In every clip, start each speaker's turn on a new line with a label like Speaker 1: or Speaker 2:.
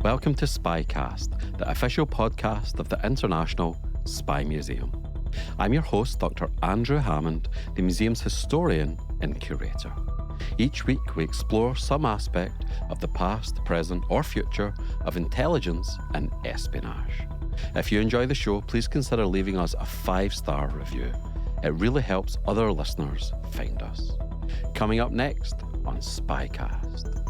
Speaker 1: Welcome to SpyCast, the official podcast of the International Spy Museum. I'm your host, Dr. Andrew Hammond, the museum's historian and curator. Each week, we explore some aspect of the past, present, or future of intelligence and espionage. If you enjoy the show, please consider leaving us a 5-star review. It really helps other listeners find us. Coming up next on SpyCast.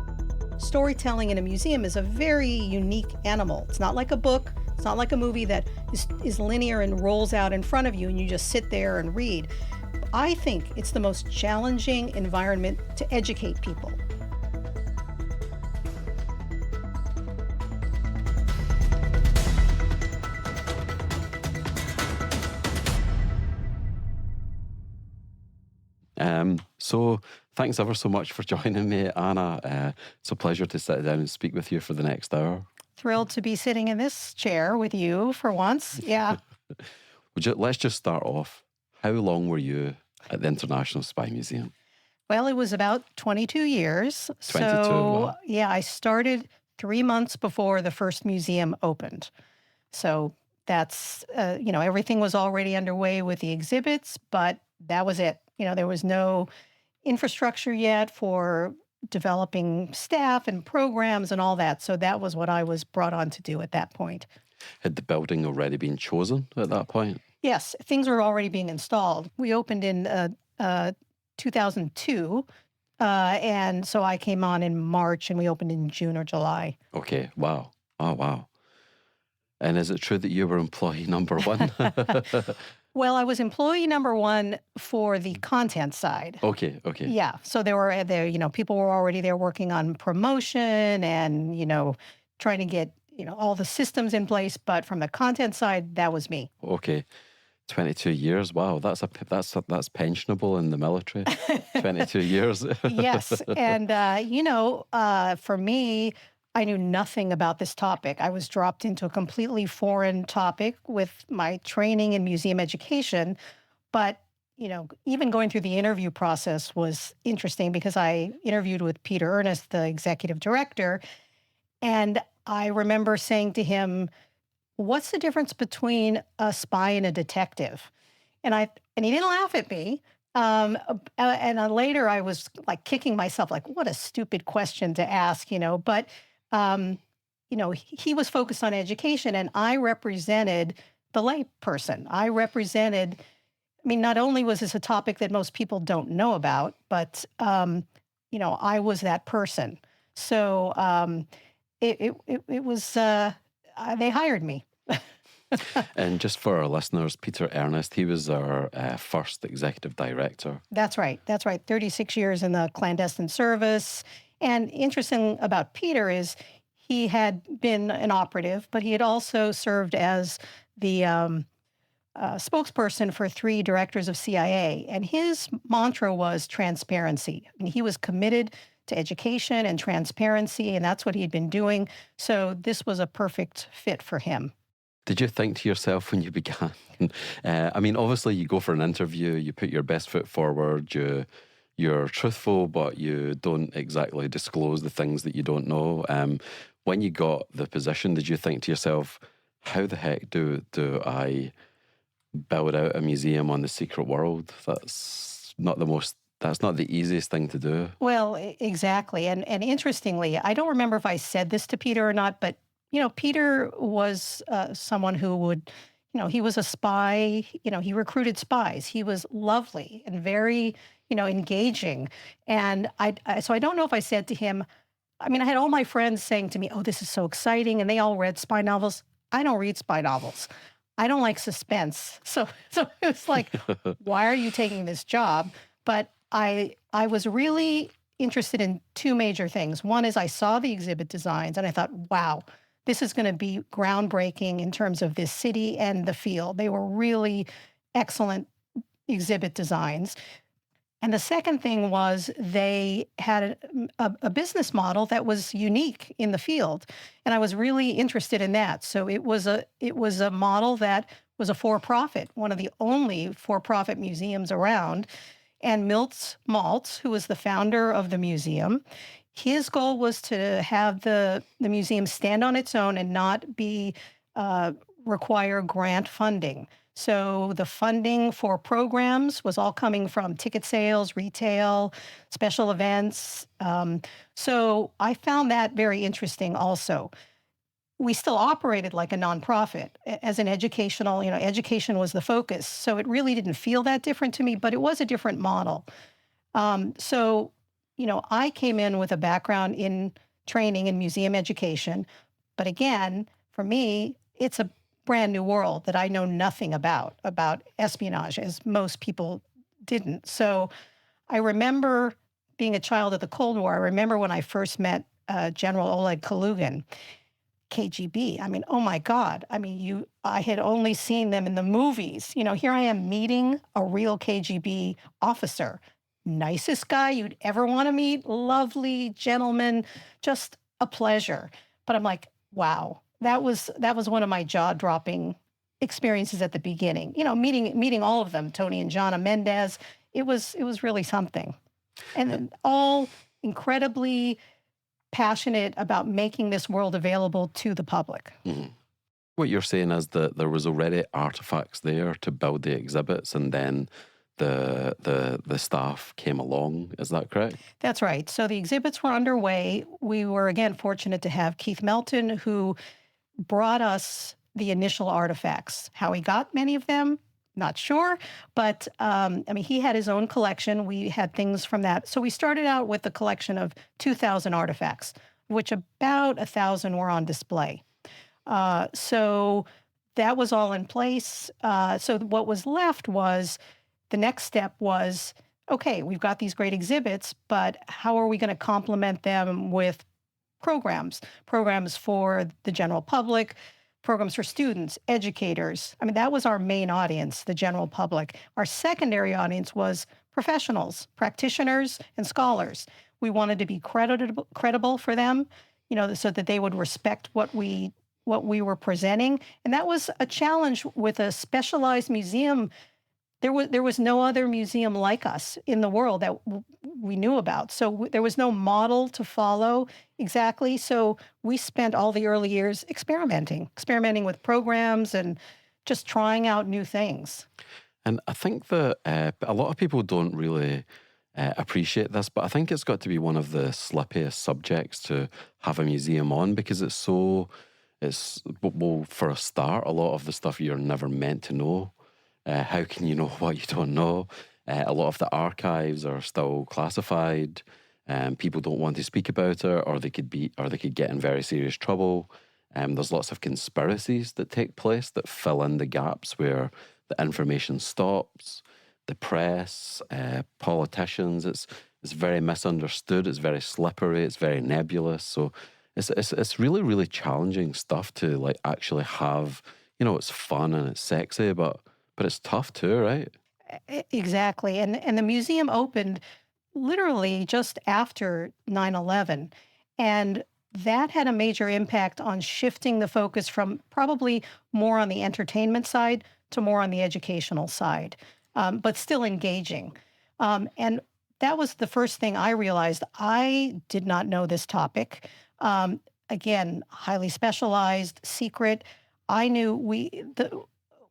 Speaker 2: Storytelling in a museum is a very unique animal. It's not like a book. It's not like a movie that is linear and rolls out in front of you and you just sit there and read. I think it's the most challenging environment to educate people.
Speaker 1: So thanks ever so much for joining me, Anna. It's a pleasure to sit down and speak with you for the next hour.
Speaker 2: Thrilled to be sitting in this chair with you for once. Yeah.
Speaker 1: Let's just start off. How long were you at the International Spy Museum?
Speaker 2: Well, it was about 22 years.
Speaker 1: 22, wow.
Speaker 2: Yeah, I started 3 months before the first museum opened. So that's, everything was already underway with the exhibits, but that was it. There was no infrastructure yet for developing staff and programs and all that. So that was what I was brought on to do at that point.
Speaker 1: Had the building already been chosen at that point?
Speaker 2: Yes, things were already being installed. We opened in 2002, and so I came on in March, and we opened in June or July.
Speaker 1: Okay, wow. Oh, wow. And is it true that you were employee number one?
Speaker 2: Well, I was employee number one for the content side.
Speaker 1: Okay.
Speaker 2: Yeah, so people were already there working on promotion and, trying to get, all the systems in place. But from the content side, that was me.
Speaker 1: Okay. 22 years. Wow, that's pensionable in the military. 22 years.
Speaker 2: Yes. And, for me, I knew nothing about this topic. I was dropped into a completely foreign topic with my training in museum education. But, even going through the interview process was interesting because I interviewed with Peter Ernest, the executive director. And I remember saying to him, "What's the difference between a spy and a detective?" And he didn't laugh at me. And later I was like kicking myself, like, what a stupid question to ask, But, he was focused on education and I represented the lay person. Not only was this a topic that most people don't know about, but, I was that person. So it was, they hired me.
Speaker 1: And just for our listeners, Peter Ernest, he was our first executive director.
Speaker 2: That's right. 36 years in the clandestine service. And interesting about Peter is he had been an operative, but he had also served as the spokesperson for 3 directors of CIA. And his mantra was transparency. And he was committed to education and transparency, and that's what he'd been doing. So this was a perfect fit for him.
Speaker 1: Did you think to yourself when you began? Obviously you go for an interview, you put your best foot forward, you're truthful, but you don't exactly disclose the things that you don't know. When you got the position, did you think to yourself, how the heck do I build out a museum on the secret world? That's not the easiest thing to do.
Speaker 2: Well, exactly. And interestingly, I don't remember if I said this to Peter or not, but Peter was someone who would, he was a spy, he recruited spies. He was lovely and very, engaging. And so I don't know if I said to him, I had all my friends saying to me, "Oh, this is so exciting." And they all read spy novels. I don't read spy novels. I don't like suspense. So it was like, why are you taking this job? But I was really interested in 2 major things. One is I saw the exhibit designs and I thought, wow, this is going to be groundbreaking in terms of this city and the field. They were really excellent exhibit designs. And the second thing was they had a business model that was unique in the field. And I was really interested in that. So it was a model that was a for-profit, one of the only for-profit museums around. And Milton Maltz, who was the founder of the museum, His goal was to have the museum stand on its own and not be uh, require grant funding. So the funding for programs was all coming from ticket sales, retail, special events. So I found that very interesting also. We still operated like a nonprofit as an educational, education was the focus. So it really didn't feel that different to me, but it was a different model. So, I came in with a background in training in museum education. But again, for me, it's a brand new world that I know nothing about espionage, as most people didn't. So I remember being a child of the Cold War. I remember when I first met General Oleg Kalugin, KGB. I mean, oh my God. I mean, I had only seen them in the movies. Here I am meeting a real KGB officer. Nicest guy you'd ever want to meet, lovely gentleman, just a pleasure. But I'm like, wow, that was one of my jaw-dropping experiences at the beginning. Meeting all of them, Tony and Jana Mendez. It was really something. And then all incredibly passionate about making this world available to the public.
Speaker 1: Mhm. What you're saying is that there was already artifacts there to build the exhibits, and then the staff came along. Is that correct?
Speaker 2: That's right. So the exhibits were underway. We were again fortunate to have Keith Melton, who brought us the initial artifacts. How he got many of them, not sure. But I mean, he had his own collection. We had things from that. So we started out with a collection of 2,000 artifacts, which about 1,000 were on display. So that was all in place. So what was left was the next step was, okay, we've got these great exhibits, but how are we going to complement them with programs for the general public, programs for students, educators? I mean, that was our main audience, the general public. Our secondary audience was professionals, practitioners, and scholars. We wanted to be credible for them, so that they would respect what we were presenting. And that was a challenge with a specialized museum. There was no other museum like us in the world that we knew about. So there was no model to follow exactly. So we spent all the early years experimenting with programs and just trying out new things.
Speaker 1: And I think that a lot of people don't really appreciate this, but I think it's got to be one of the slippiest subjects to have a museum on, because well, for a start, a lot of the stuff you're never meant to know. How can you know what you don't know? A lot of the archives are still classified. People don't want to speak about it, or they could get in very serious trouble. There's lots of conspiracies that take place that fill in the gaps where the information stops. The press, politicians, it's very misunderstood. It's very slippery. It's very nebulous. So it's really, really challenging stuff to like actually have. It's fun and it's sexy, but it's tough too, right?
Speaker 2: Exactly. And the museum opened literally just after 9/11. And that had a major impact on shifting the focus from probably more on the entertainment side to more on the educational side, but still engaging. And that was the first thing I realized. I did not know this topic. Again, highly specialized, secret. I knew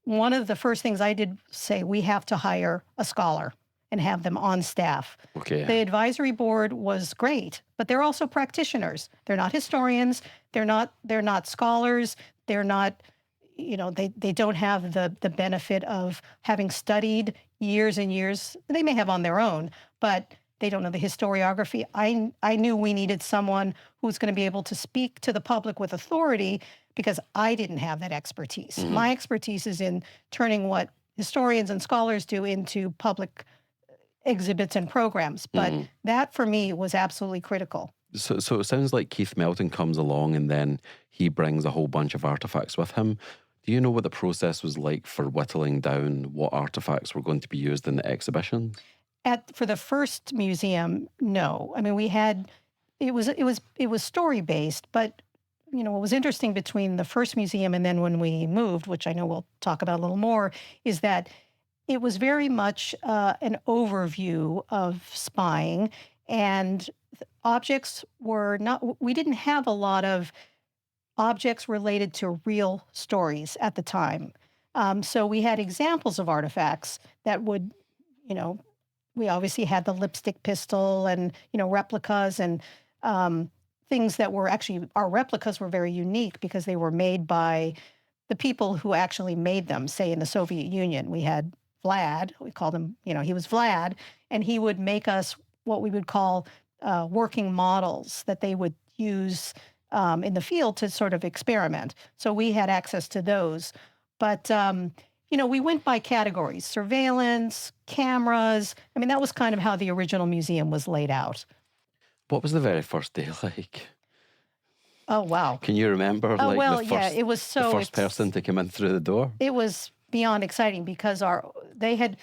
Speaker 2: one of the first things I did say, we have to hire a scholar and have them on staff.
Speaker 1: Okay.
Speaker 2: The advisory board was great, but they're also practitioners. They're not historians. They're not scholars. They're not, they don't have the benefit of having studied years and years. They may have on their own, but they don't know the historiography. I knew we needed someone who was going to be able to speak to the public with authority, because I didn't have that expertise.
Speaker 1: Mhm.
Speaker 2: My expertise is in turning what historians and scholars do into public exhibits and programs. But
Speaker 1: Mhm.
Speaker 2: that for me was absolutely critical.
Speaker 1: So it sounds like Keith Melton comes along and then he brings a whole bunch of artifacts with him. Do you know what the process was like for whittling down what artifacts were going to be used in the exhibition?
Speaker 2: For the first museum, no. I mean, it was story based, but what was interesting between the first museum and then when we moved, which I know we'll talk about a little more, is that it was very much an overview of spying, and objects were not, we didn't have a lot of objects related to real stories at the time. So we had examples of artifacts that would, you know, we obviously had the lipstick pistol and, replicas and um, things that were actually, our replicas were very unique because they were made by the people who actually made them. Say in the Soviet Union, we had Vlad, we called him, he was Vlad, and he would make us what we would call working models that they would use in the field to sort of experiment. So we had access to those. But, we went by categories: surveillance, cameras. I mean, that was kind of how the original museum was laid out.
Speaker 1: What was the very first day like?
Speaker 2: Oh, wow.
Speaker 1: Can you remember
Speaker 2: it was
Speaker 1: the first person to come in through the door?
Speaker 2: It was beyond exciting because they had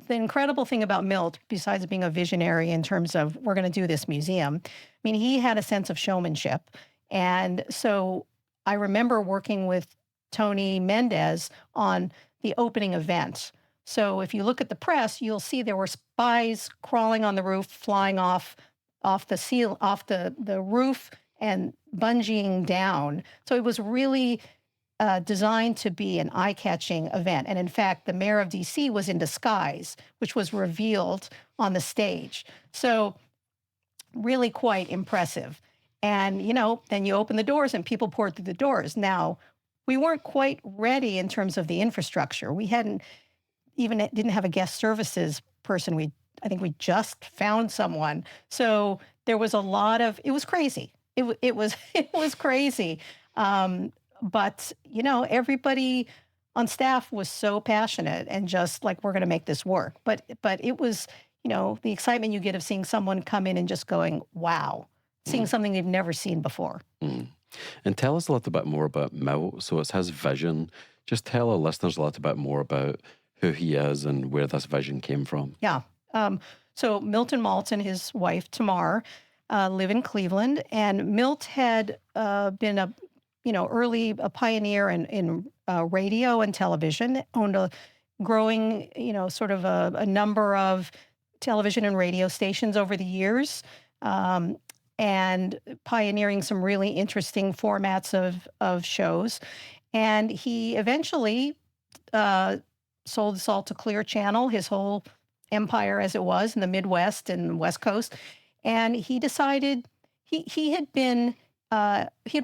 Speaker 2: the incredible thing about Milt, besides being a visionary in terms of we're going to do this museum. I mean, he had a sense of showmanship. And so I remember working with Tony Mendez on the opening event. So if you look at the press, you'll see there were spies crawling on the roof, flying off the roof and bungeeing down. So it was really designed to be an eye-catching event. And in fact, the mayor of DC was in disguise, which was revealed on the stage. So really quite impressive. And, then you open the doors and people poured through the doors. Now, we weren't quite ready in terms of the infrastructure. We didn't have a guest services person. I think we just found someone. So there was a lot of, it was crazy. It was crazy. But, everybody on staff was so passionate and just like, we're going to make this work. But it was, the excitement you get of seeing someone come in and just going, wow, seeing something they've never seen before.
Speaker 1: Mm. And tell us a little bit more about Milt. So it's his vision. Just tell our listeners a little bit more about who he is and where this vision came from.
Speaker 2: Yeah. So Milton Maltz and his wife, Tamar, live in Cleveland. And Milt had been a pioneer in radio and television, owned a growing, sort of a number of television and radio stations over the years, and pioneering some really interesting formats of shows. And he eventually sold this all to Clear Channel, his whole empire as it was in the Midwest and West Coast. And he decided he had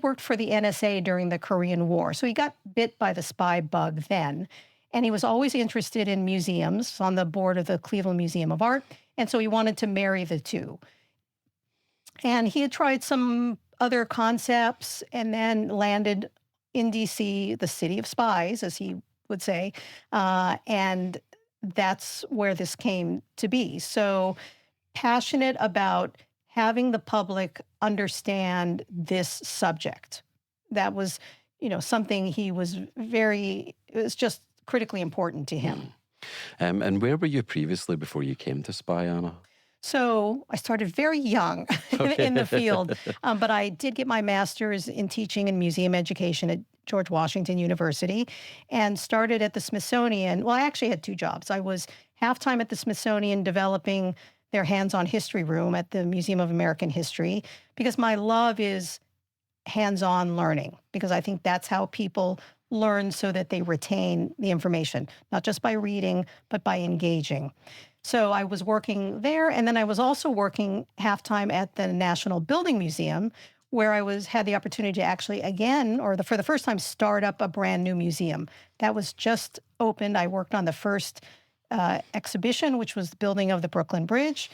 Speaker 2: worked for the NSA during the Korean War. So he got bit by the spy bug then. And he was always interested in museums, on the board of the Cleveland Museum of Art. And so he wanted to marry the two. And he had tried some other concepts and then landed in DC, the city of spies, as he would say. And that's where this came to be. So passionate about having the public understand this subject. That was, something it was just critically important to him.
Speaker 1: And where were you previously before you came to Spy, Anna?
Speaker 2: So I started very young in the field, but I did get my master's in teaching and museum education at George Washington University and started at the Smithsonian. Well, I actually had two jobs. I was half-time at the Smithsonian developing their hands-on history room at the Museum of American History because my love is hands-on learning, because I think that's how people learn so that they retain the information, not just by reading, but by engaging. So I was working there, and then I was also working half-time at the National Building Museum, where I had the opportunity to actually for the first time, start up a brand new museum. That was just opened. I worked on the first exhibition, which was the building of the Brooklyn Bridge.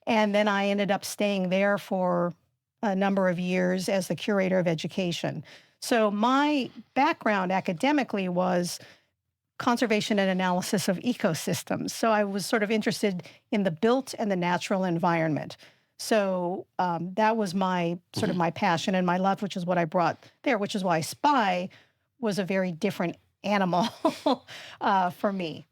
Speaker 2: And then I ended up staying there for a number of years as the curator of education. So my background academically was conservation and analysis of ecosystems. So I was sort of interested in the built and the natural environment. So that was my sort of my passion and my love, which is what I brought there, which is why Spy was a very different animal for me.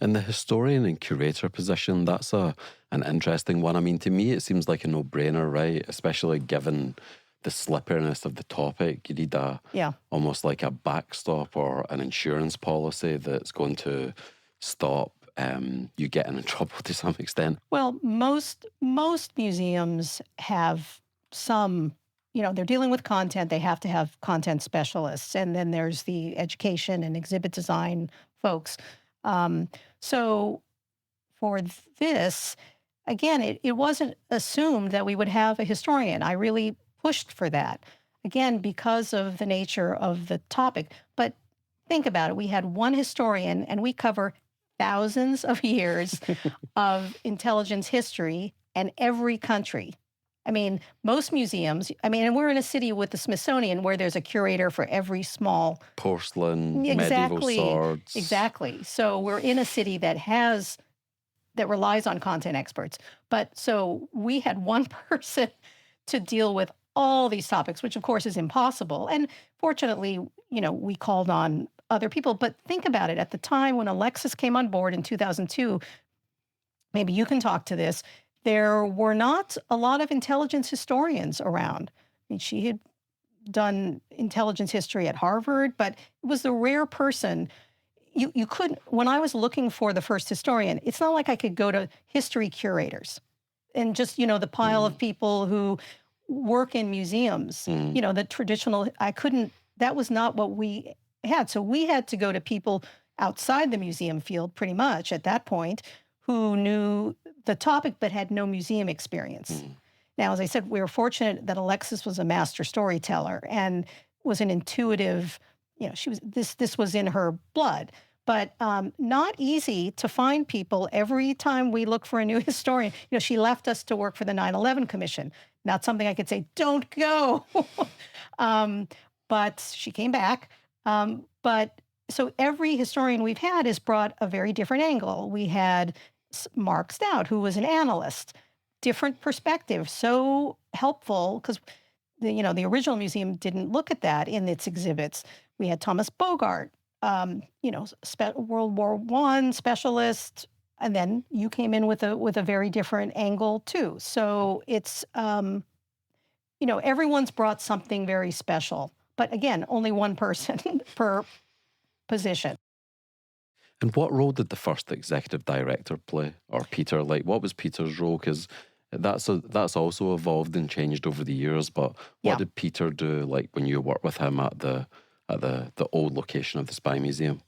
Speaker 1: And the historian and curator position, that's an interesting one. I mean, to me, it seems like a no-brainer, right? Especially given the slipperiness of the topic. You need almost like a backstop or an insurance policy that's going to stop you getting in trouble to some extent.
Speaker 2: Well, most museums have some, they're dealing with content. They have to have content specialists. And then there's the education and exhibit design folks. So for this, again, it wasn't assumed that we would have a historian. I really pushed for that, again, because of the nature of the topic. But think about it. We had one historian, and we cover thousands of years of intelligence history and every country. I mean, most museums, and we're in a city with the Smithsonian where there's a curator for every small
Speaker 1: porcelain, medieval swords.
Speaker 2: Exactly. So we're in a city that relies on content experts. But so we had one person to deal with all these topics, which of course is impossible. And fortunately, we called on other people. But think about it. At the time when Alexis came on board in 2002, maybe you can talk to this, there were not a lot of intelligence historians around. I mean, she had done intelligence history at Harvard, but it was the rare person. You couldn't, when I was looking for the first historian, it's not like I could go to history curators and just, the pile of people who work in museums, the traditional, that was not what we had. So we had to go to people outside the museum field pretty much at that point who knew the topic but had no museum experience. Now, as I said, we were fortunate that Alexis was a master storyteller and was an intuitive, this was in her blood, but not easy to find people. Every time we look for a new historian, she left us to work for the 9/11 Commission. Not something I could say, don't go. But she came back. But so every historian we've had has brought a very different angle. We had Mark Stout, who was an analyst, different perspective, so helpful because the original museum didn't look at that in its exhibits. We had Thomas Bogart, World War I specialist, and then you came in with a very different angle too. So it's everyone's brought something very special, but again, only one person per position.
Speaker 1: And what role did the first executive director play, or Peter? Like, what was Peter's role? Because that's also evolved and changed over the years. But what did Peter do? Like when you worked with him at the old location of the Spy Museum?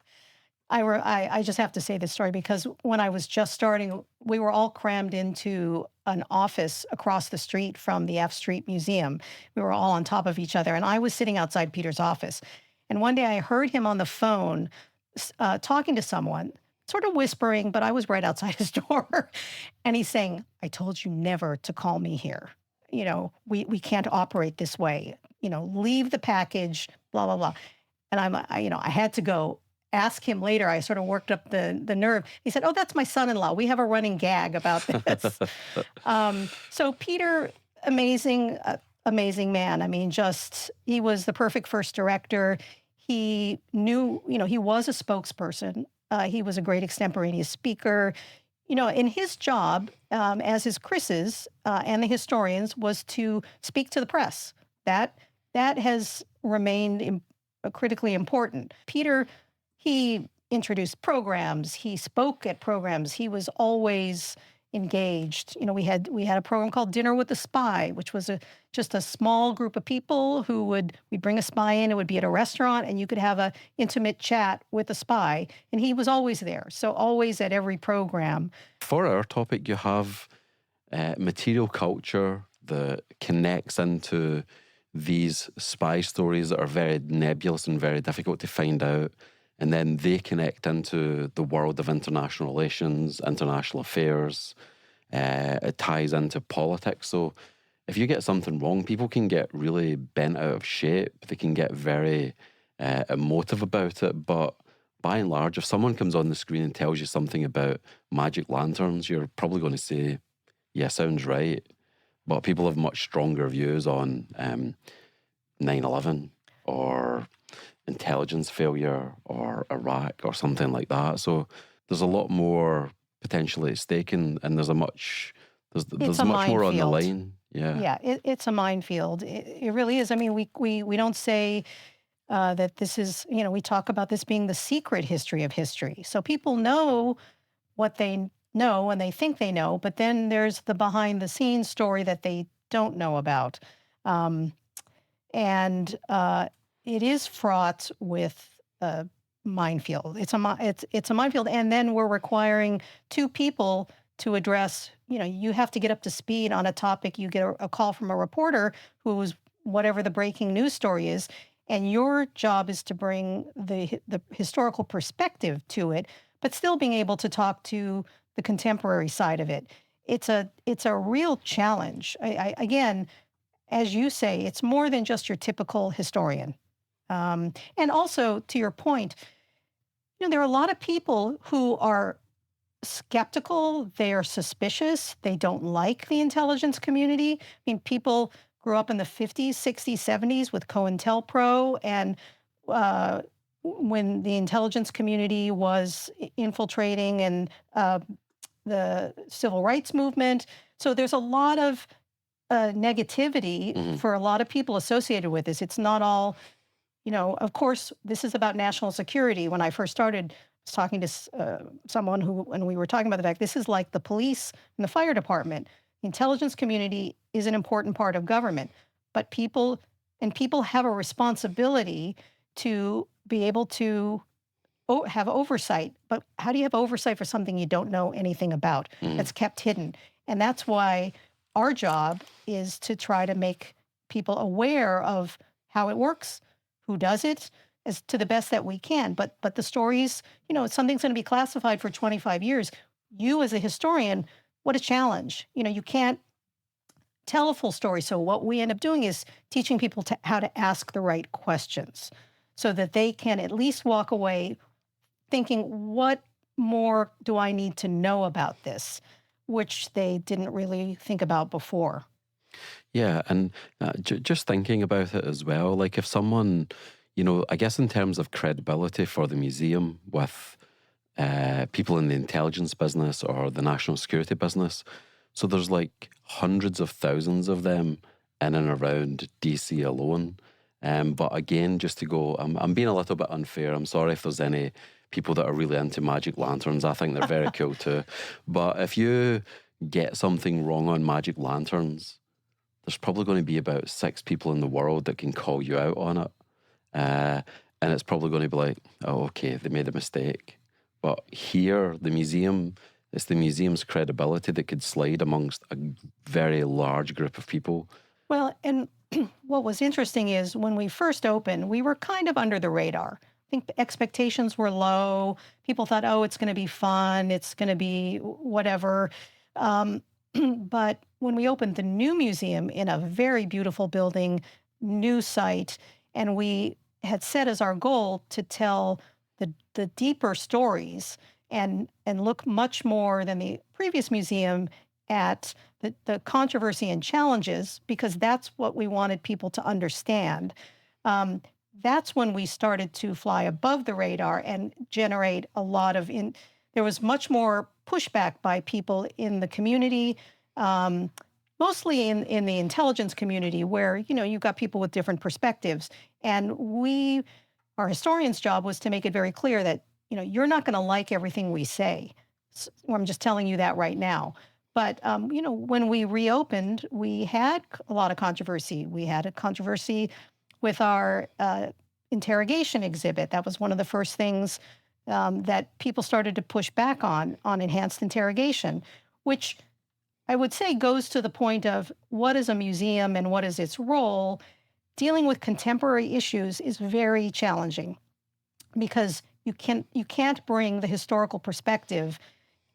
Speaker 2: I just have to say this story because when I was just starting, we were all crammed into an office across the street from the F Street Museum. We were all on top of each other, and I was sitting outside Peter's office. And one day I heard him on the phone talking to someone, sort of whispering, but I was right outside his door. And he's saying, I told you never to call me here. We can't operate this way. Leave the package, blah, blah, blah. And I had to go ask him later. I sort of worked up the nerve. He said, oh, that's my son-in-law. We have a running gag about this. So Peter, amazing man. I mean, he was the perfect first director. He knew, he was a spokesperson. He was a great extemporaneous speaker. And his job, as is Chris's and the historians, was to speak to the press. That has remained critically important. Peter, he introduced programs. He spoke at programs. He was always engaged. We had a program called Dinner with the Spy, which was just a small group of people who we'd bring a spy in. It would be at a restaurant, and you could have an intimate chat with a spy. And he was always there, so always at every program.
Speaker 1: For our topic, you have material culture that connects into these spy stories that are very nebulous and very difficult to find out. And then they connect into the world of international relations, international affairs. It ties into politics. So if you get something wrong, people can get really bent out of shape. They can get very emotive about it. But by and large, if someone comes on the screen and tells you something about magic lanterns, you're probably going to say, yeah, sounds right. But people have much stronger views on 9/11 or intelligence failure or Iraq or something like that. So there's a lot more potentially at stake, and there's much more on the line. Yeah.
Speaker 2: Yeah, it's a minefield. It really is. I mean, we don't say that this is, we talk about this being the secret history of history. So people know what they know and they think they know, but then there's the behind the scenes story that they don't know about. Um, and it is fraught with minefield. It's a minefield, and then we're requiring two people to address. You have to get up to speed on a topic. You get a call from a reporter who's whatever the breaking news story is, and your job is to bring the historical perspective to it, but still being able to talk to the contemporary side of it. It's a real challenge. Again, as you say, it's more than just your typical historian. And also, to your point, there are a lot of people who are skeptical, they are suspicious, they don't like the intelligence community. I mean, people grew up in the 50s, 60s, 70s with COINTELPRO, and uh, when the intelligence community was infiltrating and the civil rights movement. So there's a lot of negativity
Speaker 1: Hmm.
Speaker 2: for a lot of people associated with this. It's not all, of course, this is about national security. When I first started, I was talking to someone who, and we were talking about the fact this is like the police and the fire department. The intelligence community is an important part of government, but people have a responsibility to be able to have oversight. But how do you have oversight for something you don't know anything about
Speaker 1: Hmm.
Speaker 2: that's kept hidden? And that's why our job is to try to make people aware of how it works, who does it, as to the best that we can. But the stories, something's going to be classified for 25 years. You as a historian, what a challenge. You can't tell a full story. So what we end up doing is teaching people how to ask the right questions so that they can at least walk away thinking, what more do I need to know about this, which they didn't really think about before.
Speaker 1: Yeah, and just thinking about it as well, like if someone, I guess in terms of credibility for the museum with people in the intelligence business or the national security business, so there's like hundreds of thousands of them in and around DC alone. But again, just to go, I'm being a little bit unfair. I'm sorry if there's any people that are really into magic lanterns. I think they're very cool too. But if you get something wrong on magic lanterns, there's probably going to be about 6 people in the world that can call you out on it. Uh, and it's probably going to be like, oh, okay, they made a mistake. But here, it's the museum's credibility that could slide amongst a very large group of people.
Speaker 2: Well, and what was interesting is when we first opened, we were kind of under the radar. I think the expectations were low. People thought, oh, it's going to be fun, it's going to be whatever. Um, but when we opened the new museum in a very beautiful building, new site, and we had set as our goal to tell the deeper stories and look much more than the previous museum at the controversy and challenges, because that's what we wanted people to understand. Um, that's when we started to fly above the radar and generate a lot of there was much more pushback by people in the community, um, mostly in the intelligence community, where you've got people with different perspectives, and our historian's job was to make it very clear that you're not going to like everything we say. I'm just telling you that right now. But when we reopened, we had a lot of controversy. We had a controversy with our interrogation exhibit. That was one of the first things that people started to push back on enhanced interrogation, which I would say goes to the point of what is a museum and what is its role. Dealing with contemporary issues is very challenging, because you can't bring the historical perspective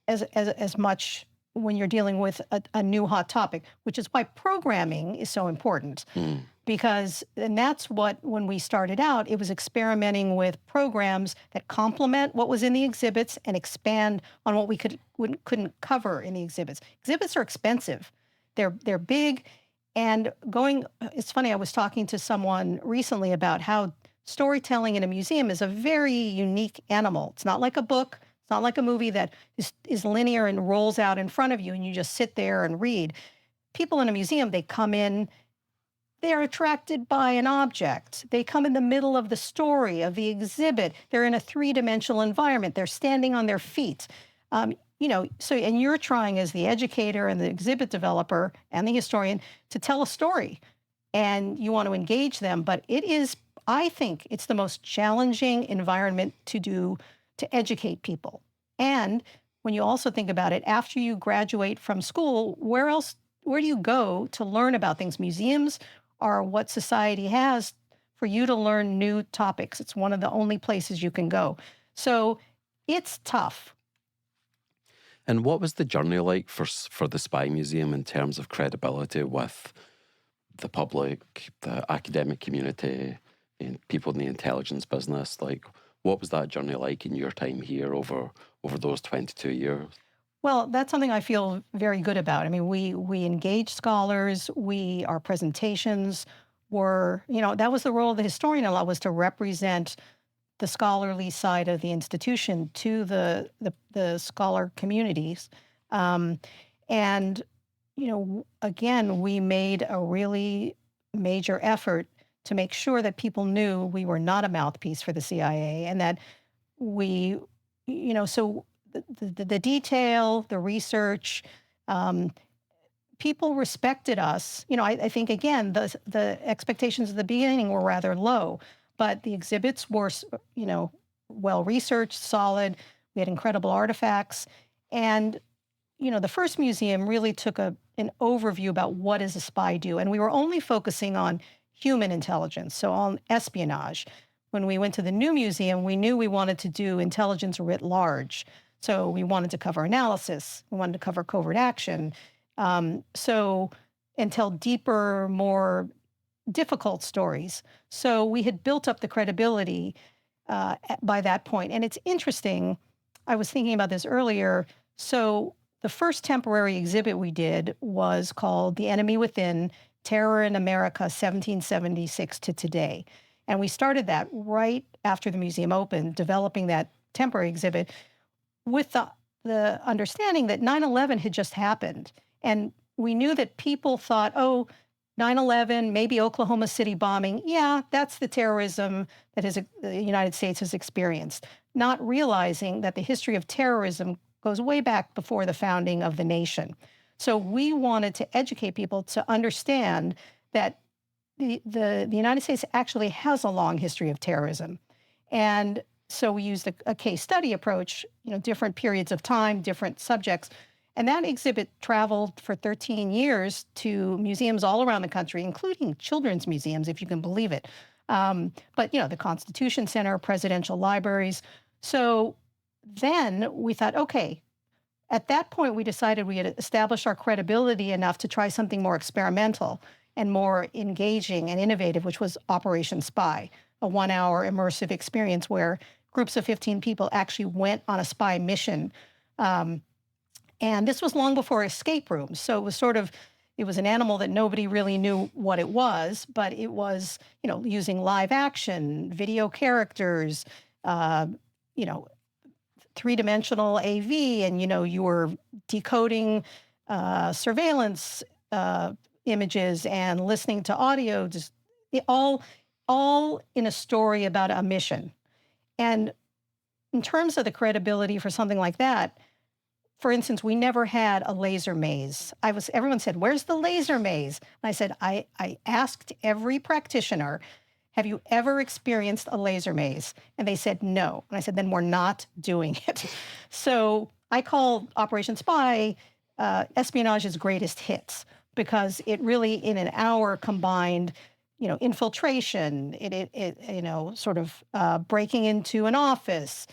Speaker 2: as much when you're dealing with a new hot topic, which is why programming is so important.
Speaker 1: Mm.
Speaker 2: And that's what, when we started out, it was experimenting with programs that complement what was in the exhibits and expand on what we couldn't cover in the exhibits. Exhibits are expensive. They're big. And it's funny, I was talking to someone recently about how storytelling in a museum is a very unique animal. It's not like a book. It's not like a movie that is linear and rolls out in front of you and you just sit there and read. people in a museum, they come in, they're attracted by an object. They come in the middle of the story of the exhibit. They're in a three-dimensional environment. They're standing on their feet. So, and you're trying as the educator and the exhibit developer and the historian to tell a story, and you want to engage them. But I think it's the most challenging environment to educate people. And when you also think about it, after you graduate from school, where do you go to learn about things? Museums are what society has for you to learn new topics. It's one of the only places you can go. So it's tough.
Speaker 1: And what was the journey like for the Spy Museum in terms of credibility with the public, the academic community, and people in the intelligence business? Like, what was that journey like in your time here over those 22 years?
Speaker 2: Well, that's something I feel very good about. I mean, we engage scholars. Our presentations were, that was the role of the historian a lot, was to represent the scholarly side of the institution to the scholar communities. And, again, we made a really major effort to make sure that people knew we were not a mouthpiece for the CIA, and that so the detail, the research, people respected us. I think, again, the expectations at the beginning were rather low, but the exhibits were, well-researched, solid. We had incredible artifacts. And, the first museum really took an overview about what does a spy do. And we were only focusing on human intelligence, so on espionage. When we went to the new museum, we knew we wanted to do intelligence writ large. So we wanted to cover analysis. We wanted to cover covert action. And tell deeper, more difficult stories. So we had built up the credibility by that point. And it's interesting, I was thinking about this earlier. So the first temporary exhibit we did was called The Enemy Within, Terror in America, 1776 to Today. And we started that right after the museum opened, developing that temporary exhibit with the understanding that 9/11 had just happened. And we knew that people thought, 9/11, maybe Oklahoma City bombing. Yeah, that's the terrorism that the United States has experienced, not realizing that the history of terrorism goes way back before the founding of the nation. So we wanted to educate people to understand that the United States actually has a long history of terrorism. And so we used a case study approach, different periods of time, different subjects. And that exhibit traveled for 13 years to museums all around the country, including children's museums, if you can believe it. But, the Constitution Center, presidential libraries. So then we thought, okay, at that point, we decided we had established our credibility enough to try something more experimental and more engaging and innovative, which was Operation Spy, a 1-hour immersive experience where groups of 15 people actually went on a spy mission. And this was long before escape rooms. So it was an animal that nobody really knew what it was, but it was, using live action, video characters, three-dimensional AV, and, you were decoding surveillance images and listening to audio, just all in a story about a mission. And in terms of the credibility for something like that, for instance, we never had a laser maze. Everyone said, "Where's the laser maze?" And I said, I asked every practitioner, "Have you ever experienced a laser maze?" And they said, "No." And I said, "Then we're not doing it." So I call Operation Spy Espionage's greatest hits, because it really, in an hour, combined, infiltration, breaking into an office,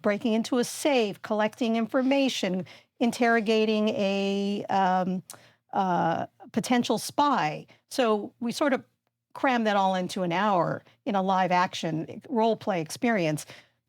Speaker 2: breaking into a safe, collecting information, interrogating a potential spy. So we sort of crammed that all into an hour in a live action role play experience.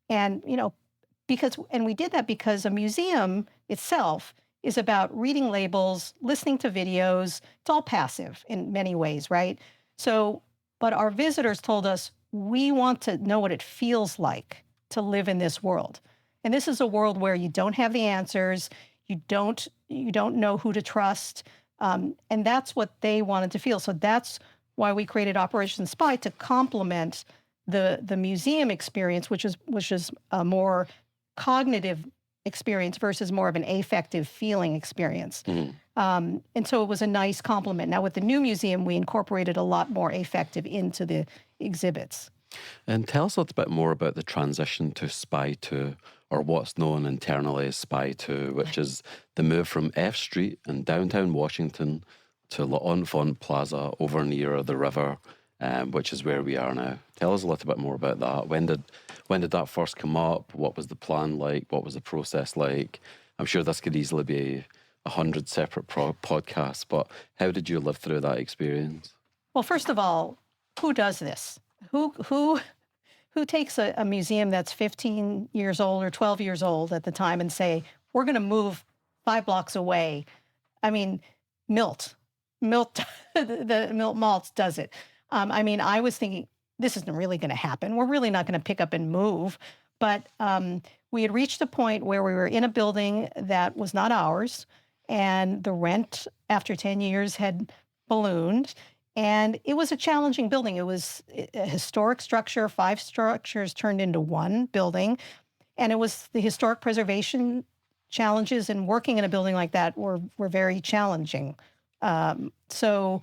Speaker 2: And, we did that because a museum itself is about reading labels, listening to videos. It's all passive in many ways, right? So, but our visitors told us, we want to know what it feels like to live in this world. And this is a world where you don't have the answers. You don't know who to trust, and that's what they wanted to feel. So that's why we created Operation Spy, to complement the museum experience, which is a more cognitive experience versus more of an affective feeling experience. And so it was a nice complement. Now with the new museum, we incorporated a lot more affective into the exhibits.
Speaker 1: And tell us a little bit more about the transition to Spy 2, or what's known internally as Spy 2, which is the move from F Street in downtown Washington to L'Enfant Plaza over near the river, which is where we are now. Tell us a little bit more about that. When did that first come up? What was the plan like? What was the process like? I'm sure this could easily be 100 separate podcasts, but how did you live through that experience?
Speaker 2: Well, first of all, who does this? Who takes a museum that's 15 years old or 12 years old at the time and say, we're going to move 5 blocks away? I mean, Milton Maltz does it. I mean, I was thinking, this isn't really going to happen. We're really not going to pick up and move. But we had reached a point where we were in a building that was not ours, and the rent after 10 years had ballooned. And it was a challenging building. It was a historic structure, 5 structures turned into one building. And it was the historic preservation challenges, and working in a building like that were very challenging. So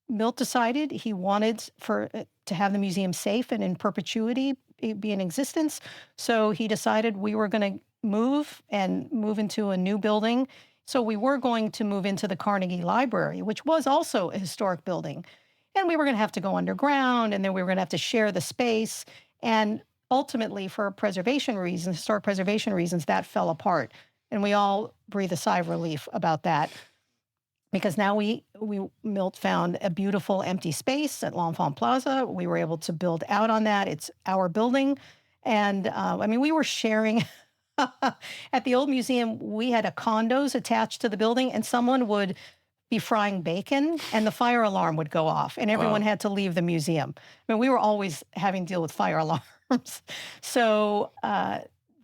Speaker 2: Milt decided he wanted to have the museum safe and in perpetuity be in existence. So he decided we were going to move into a new building. So we were going to move into the Carnegie Library, which was also a historic building. And we were going to have to go underground, and then we were going to have to share the space. And ultimately, for historic preservation reasons, that fell apart. And we all breathe a sigh of relief about that, because now Milt found a beautiful empty space at L'Enfant Plaza. We were able to build out on that. It's our building. And I mean, we were sharing. At the old museum, we had condos attached to the building, and someone would be frying bacon and the fire alarm would go off, and everyone had to leave the museum. I mean, we were always having to deal with fire alarms. So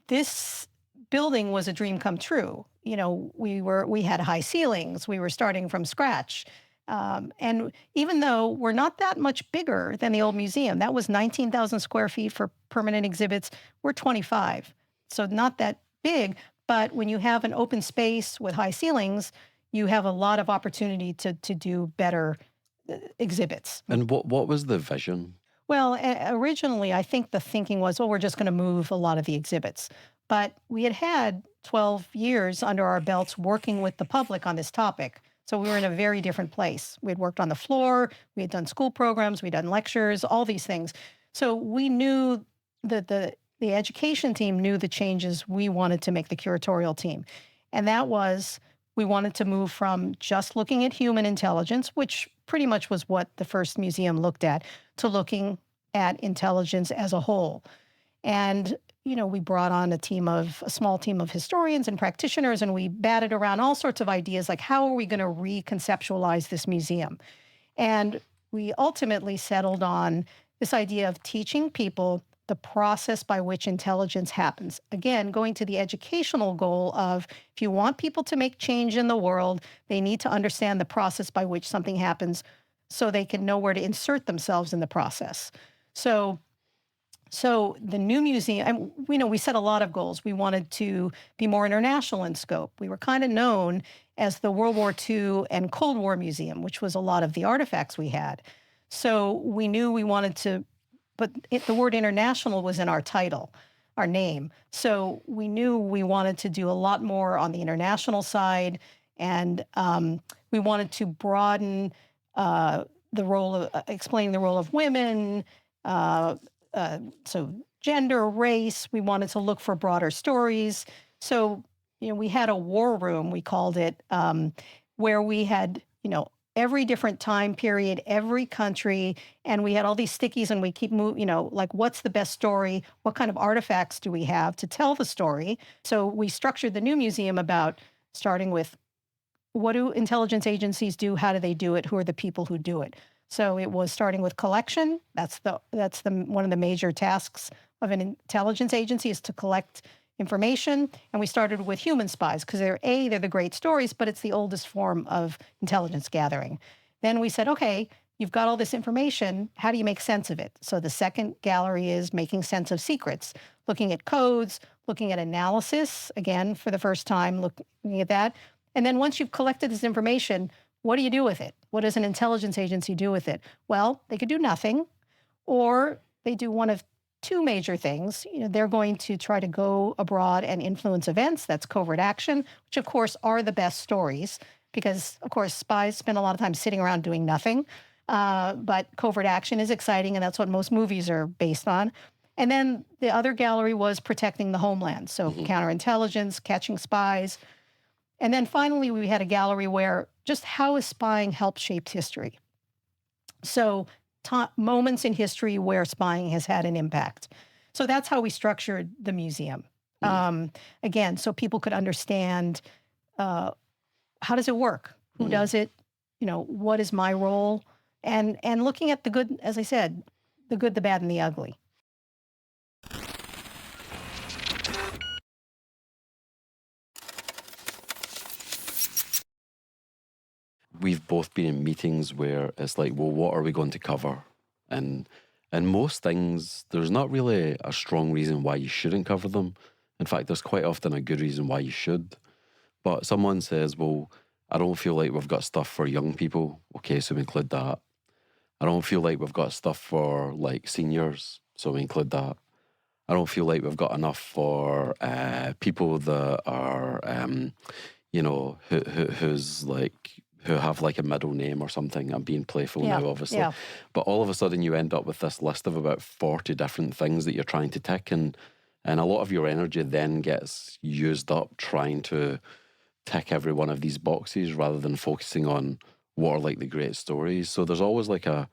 Speaker 2: this building was a dream come true. You know, we had high ceilings. We were starting from scratch. And even though we're not that much bigger than the old museum, that was 19,000 square feet for permanent exhibits. We're 25. So not that big, but when you have an open space with high ceilings, you have a lot of opportunity to do better exhibits.
Speaker 1: And what was the vision?
Speaker 2: Well, originally, I think the thinking was, we're just going to move a lot of the exhibits. But we had 12 years under our belts working with the public on this topic. So we were in a very different place. We had worked on the floor, we had done school programs, we'd done lectures, all these things. So we knew that the education team knew the changes we wanted to make the curatorial team. And that was, we wanted to move from just looking at human intelligence, which pretty much was what the first museum looked at, to looking at intelligence as a whole. And, you know, we brought on a small team of historians and practitioners, and we batted around all sorts of ideas, like how are we going to reconceptualize this museum? And we ultimately settled on this idea of teaching people the process by which intelligence happens. Again, going to the educational goal of, if you want people to make change in the world, they need to understand the process by which something happens so they can know where to insert themselves in the process. So the new museum, we set a lot of goals. We wanted to be more international in scope. We were kind of known as the World War II and Cold War Museum, which was a lot of the artifacts we had. So we knew we wanted to, but the word international was in our title, our name. So we knew we wanted to do a lot more on the international side, and we wanted to broaden explaining the role of women, so gender, race. We wanted to look for broader stories. So, we had a war room, we called it, where we had, every different time period, every country, and we had all these stickies, and we keep moving, like, what's the best story? What kind of artifacts do we have to tell the story? So we structured the new museum about starting with, what do intelligence agencies do? How do they do it? Who are the people who do it? So it was starting with collection. That's one of the major tasks of an intelligence agency, is to collect information, and we started with human spies because they're the great stories, but it's the oldest form of intelligence gathering. Then we said, okay, you've got all this information. How do you make sense of it? So the second gallery is making sense of secrets, looking at codes, looking at analysis, again, for the first time, looking at that. And then once you've collected this information, what do you do with it? What does an intelligence agency do with it? Well, they could do nothing, or they do one of two major things. They're going to try to go abroad and influence events. That's covert action, which of course are the best stories because, of course, spies spend a lot of time sitting around doing nothing. But covert action is exciting, and that's what most movies are based on. And then the other gallery was protecting the homeland, so counterintelligence, catching spies. And then finally, we had a gallery where just how has spying helped shape history? So moments in history where spying has had an impact. So that's how we structured the museum. Again, so people could understand how does it work? Who does it? What is my role? And looking at the good, as I said, the good, the bad, and the ugly.
Speaker 1: We've both been in meetings where it's like, well, what are we going to cover? And most things, there's not really a strong reason why you shouldn't cover them. In fact, there's quite often a good reason why you should. But someone says, well, I don't feel like we've got stuff for young people. Okay, so we include that. I don't feel like we've got stuff for like seniors, so we include that. I don't feel like we've got enough for people that are, who have like a middle name or something. I'm being playful now, obviously. Yeah. But all of a sudden you end up with this list of about 40 different things that you're trying to tick, and a lot of your energy then gets used up trying to tick every one of these boxes rather than focusing on what are like the great stories. So there's always like a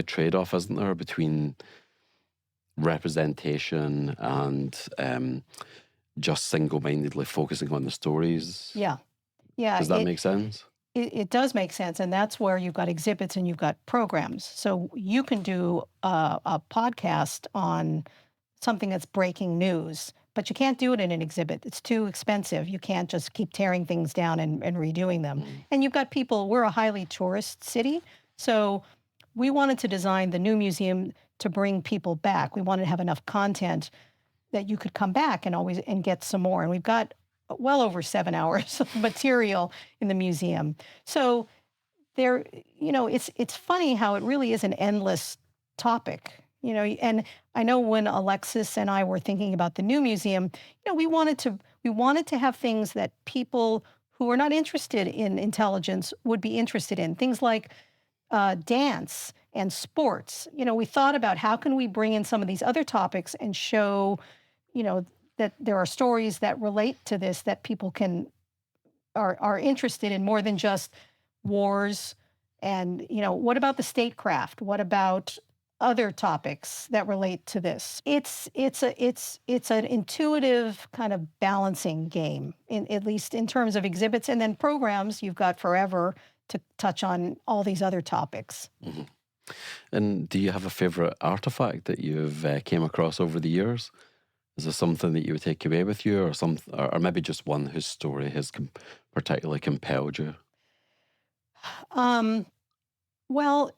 Speaker 1: trade-off, isn't there, between representation and just single-mindedly focusing on the stories.
Speaker 2: Yeah.
Speaker 1: Does that make sense?
Speaker 2: It does make sense, and that's where you've got exhibits and you've got programs. So you can do a podcast on something that's breaking news, but you can't do it in an exhibit. It's too expensive. You can't just keep tearing things down and redoing them. And you've got people, we're a highly tourist city, so we wanted to design the new museum to bring people back. We wanted to have enough content that you could come back and get some more. And we've got well over 7 hours of material in the museum. So there, it's funny how it really is an endless topic, and I know when Alexis and I were thinking about the new museum, we wanted to have things that people who are not interested in intelligence would be interested in. Things like dance and sports. We thought about how can we bring in some of these other topics and show, that there are stories that relate to this that people are interested in more than just wars. And, what about the statecraft? What about other topics that relate to this? It's an intuitive kind of balancing game, at least in terms of exhibits. And then programs, you've got forever to touch on all these other topics.
Speaker 1: Mm-hmm. And do you have a favorite artifact that you've came across over the years? Is there something that you would take away with you, or maybe just one whose story has particularly compelled you?
Speaker 2: Well,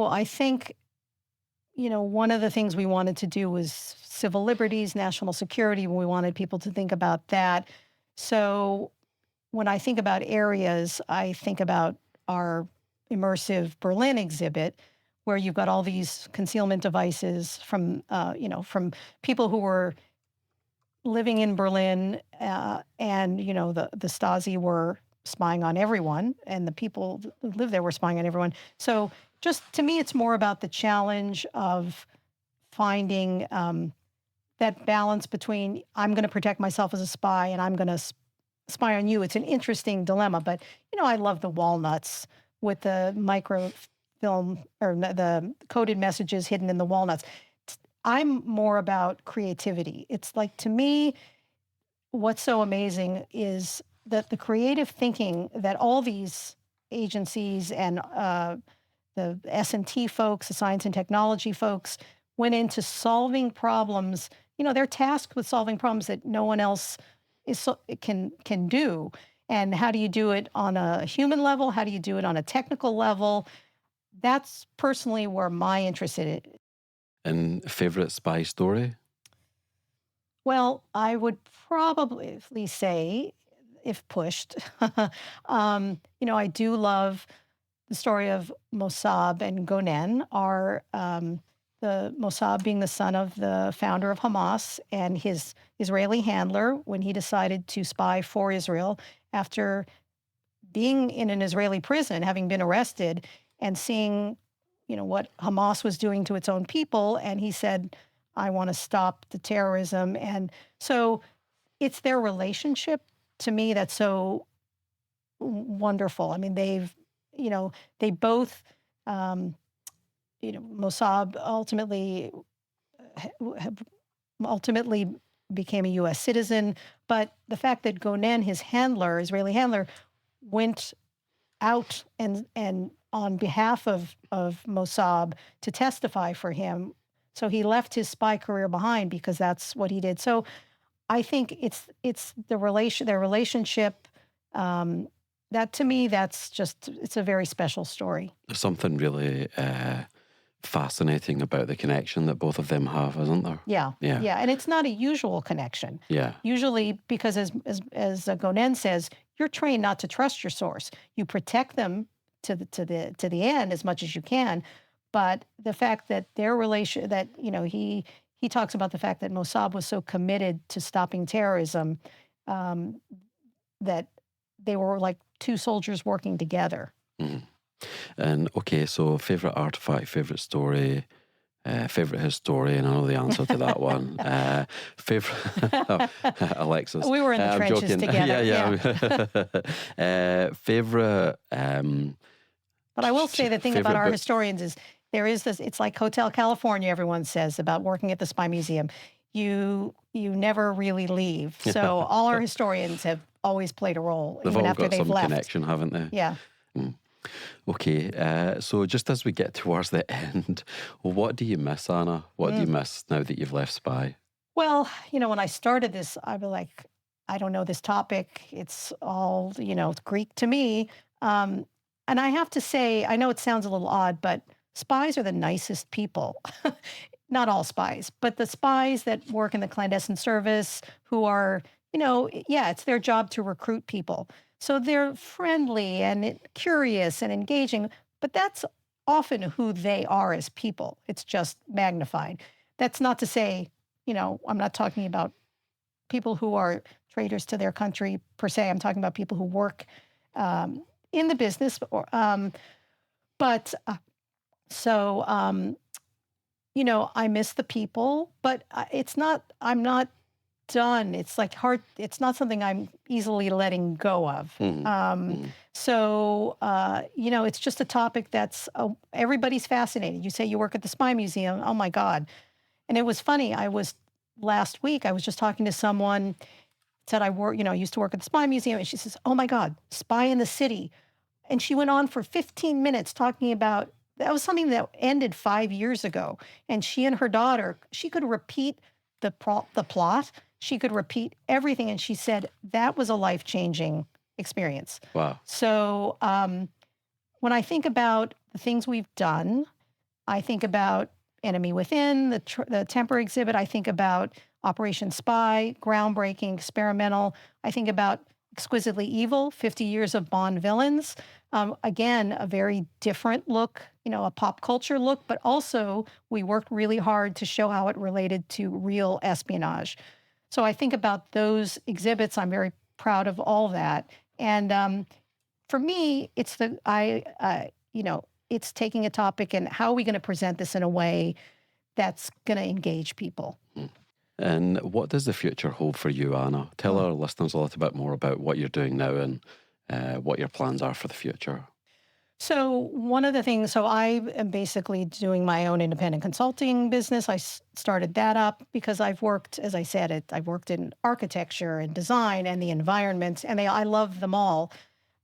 Speaker 2: I think, one of the things we wanted to do was civil liberties, national security. We wanted people to think about that. So when I think about areas, I think about our immersive Berlin exhibit, where you've got all these concealment devices from people who were living in Berlin, and the Stasi were spying on everyone, and the people who lived there were spying on everyone. So just to me, it's more about the challenge of finding that balance between I'm going to protect myself as a spy and I'm going to spy on you. It's an interesting dilemma, but I love the walnuts with the microfilm or the coded messages hidden in the walnuts. I'm more about creativity. It's like, to me, what's so amazing is that the creative thinking that all these agencies and the S&T folks, the science and technology folks, went into solving problems they're tasked with solving problems that no one else can do. And how do you do it on a human level? How do you do it on a technical level? That's personally where my interest in it.
Speaker 1: And favorite spy story?
Speaker 2: Well, I would probably say, if pushed, I do love the story of Mossab and Gonen, the Mossab being the son of the founder of Hamas and his Israeli handler when he decided to spy for Israel after being in an Israeli prison, having been arrested and seeing, what Hamas was doing to its own people. And he said, I want to stop the terrorism. And so it's their relationship to me that's so wonderful. I mean, they both, Mossab ultimately became a U.S. citizen. But the fact that Gonen, his handler, Israeli handler, went out and on behalf of Mossab to testify for him. So he left his spy career behind because that's what he did. So I think it's their relationship. That to me, it's a very special story.
Speaker 1: There's something really fascinating about the connection that both of them have, isn't there?
Speaker 2: Yeah. And it's not a usual connection.
Speaker 1: Yeah.
Speaker 2: Usually, because as Gonen says, you're trained not to trust your source. You protect them to the end as much as you can. But the fact that he talks about the fact that Mossab was so committed to stopping terrorism that they were like two soldiers working together.
Speaker 1: Mm-hmm. And okay, so favorite artifact, favorite story, favorite historian. I know the answer to that one. Favorite Alexis.
Speaker 2: We were in the trenches
Speaker 1: joking.
Speaker 2: together.
Speaker 1: Yeah. Favorite.
Speaker 2: But I will say the thing about our historians is there is this. It's like Hotel California. Everyone says about working at the Spy Museum. You never really leave. So all our historians have always played a role.
Speaker 1: They've
Speaker 2: even
Speaker 1: all
Speaker 2: after
Speaker 1: got
Speaker 2: they've
Speaker 1: some
Speaker 2: left.
Speaker 1: connection, haven't they?
Speaker 2: Yeah.
Speaker 1: Mm. Okay, so just as we get towards the end, what do you miss, Anna? What do you miss now that you've left Spy?
Speaker 2: Well, when I started this, I was like, I don't know this topic. It's all, it's Greek to me. And I have to say, I know it sounds a little odd, but spies are the nicest people. Not all spies, but the spies that work in the clandestine service who are, it's their job to recruit people. So they're friendly and curious and engaging, but that's often who they are as people. It's just magnified. That's not to say, I'm not talking about people who are traitors to their country per se. I'm talking about people who work in the business. I miss the people, but I'm not done. It's like hard. It's not something I'm easily letting go of. It's just a topic that's everybody's fascinated. You say you work at the Spy Museum. Oh my God. And it was funny. Last week, I was just talking to someone, said I used to work at the Spy Museum. And she says, oh my God, Spy in the City. And she went on for 15 minutes talking about, that was something that ended 5 years ago. And she and her daughter, she could repeat the plot. She could repeat everything. And she said that was a life-changing experience.
Speaker 1: Wow.
Speaker 2: So when I think about the things we've done, I think about Enemy Within, the Temper exhibit. I think about Operation Spy, groundbreaking, experimental. I think about Exquisitely Evil, 50 Years of Bond Villains. Again, a very different look, a pop culture look, but also we worked really hard to show how it related to real espionage. So I think about those exhibits. I'm very proud of all that. And for me, it's it's taking a topic and how are we going to present this in a way that's going to engage people.
Speaker 1: And what does the future hold for you, Anna? Tell our listeners a little bit more about what you're doing now and what your plans are for the future.
Speaker 2: So one of the things, so I am basically doing my own independent consulting business. I started that up because I've worked, as I said, I've worked in architecture and design and the environment, and I love them all.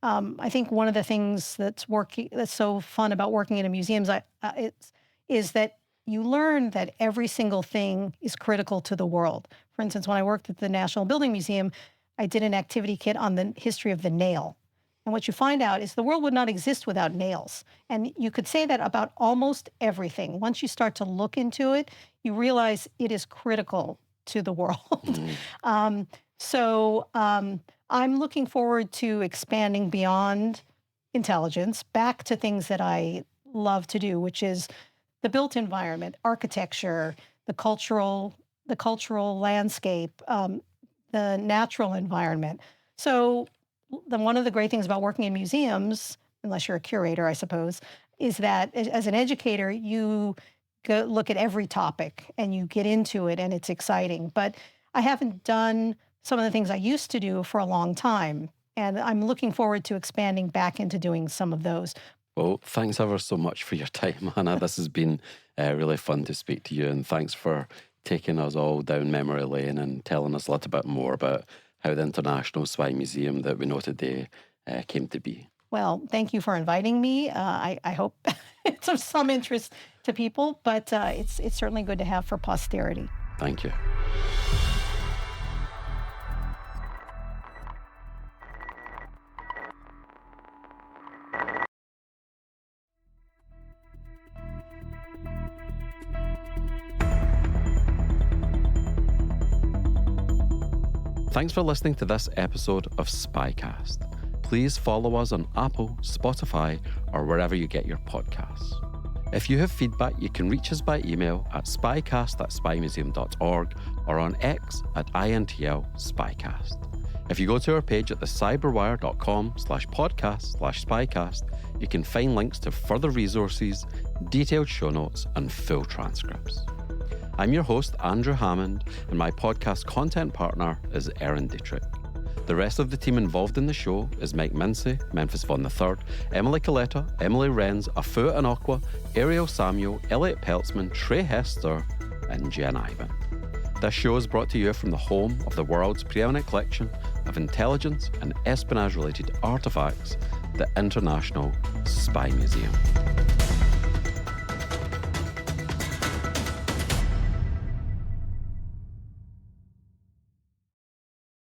Speaker 2: I think one of the things that's so fun about working in a museum is that you learn that every single thing is critical to the world. For instance, when I worked at the National Building Museum, I did an activity kit on the history of the nail. And what you find out is the world would not exist without nails. And you could say that about almost everything. Once you start to look into it, you realize it is critical to the world. I'm looking forward to expanding beyond intelligence back to things that I love to do, which is the built environment, architecture, the cultural landscape, the natural environment. So one of the great things about working in museums, unless you're a curator, I suppose, is that as an educator, you go look at every topic and you get into it and it's exciting. But I haven't done some of the things I used to do for a long time. And I'm looking forward to expanding back into doing some of those.
Speaker 1: Well, thanks ever so much for your time, Anna. This has been really fun to speak to you, and thanks for taking us all down memory lane and telling us a little bit more about how the International Spy Museum that we know today came to be.
Speaker 2: Well, thank you for inviting me. I hope it's of some interest to people, but it's certainly good to have for posterity.
Speaker 1: Thank you. Thanks for listening to this episode of SpyCast. Please follow us on Apple, Spotify, or wherever you get your podcasts. If you have feedback, you can reach us by email at spycast@spymuseum.org or on X @INTL SpyCast. If you go to our page at thecyberwire.com/podcast/SpyCast, you can find links to further resources, detailed show notes, and full transcripts. I'm your host, Andrew Hammond, and my podcast content partner is Erin Dietrich. The rest of the team involved in the show is Mike Mincy, Memphis Von III, Emily Coletta, Emily Renz, Afu Anokwa, Ariel Samuel, Elliot Peltzman, Trey Hester, and Jen Ivan. This show is brought to you from the home of the world's preeminent collection of intelligence and espionage-related artifacts, the International Spy Museum.